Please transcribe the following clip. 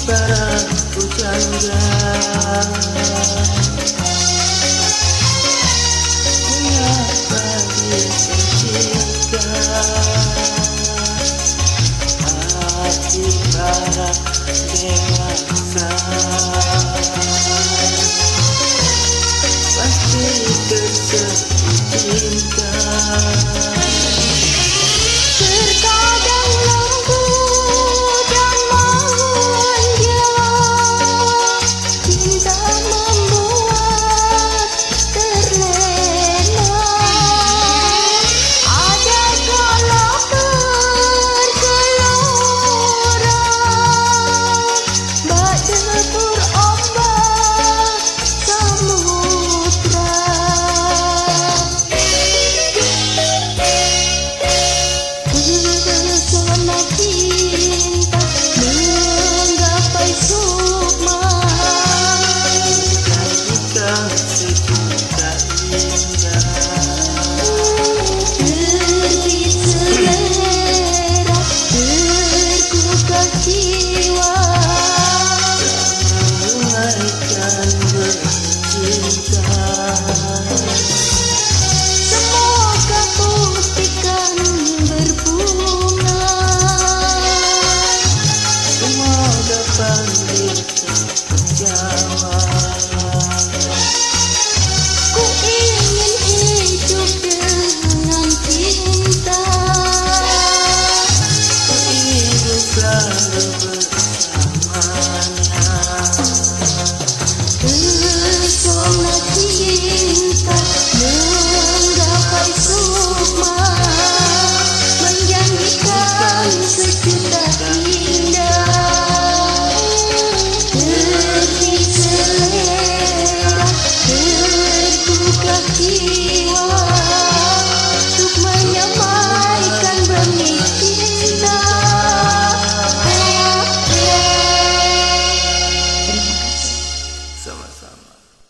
para pujangga mengapa dipercikan hati para dewasa pasti tersejuk cinta. Terkadang lembut dan manja, cinta membuat terlena. Ada kala bergelora, bak debur ombak samudra. Pesona cinta menggapai sukma, Jadikan sejuta indah terbit selera, tergugah jiwa. Ramaikan bercinta. Semoga putihkan berbunga, Semoga pandita terjawab. ku ingin hidup dengan cinta. Ku ingin selalu bersamanya. Pesona cinta menggapai sukma, menjanjikan sejuta indah. Terbit selera, tergugah jiwa, untuk menyamaikan benih cinta. Terima kasih. Sama-sama.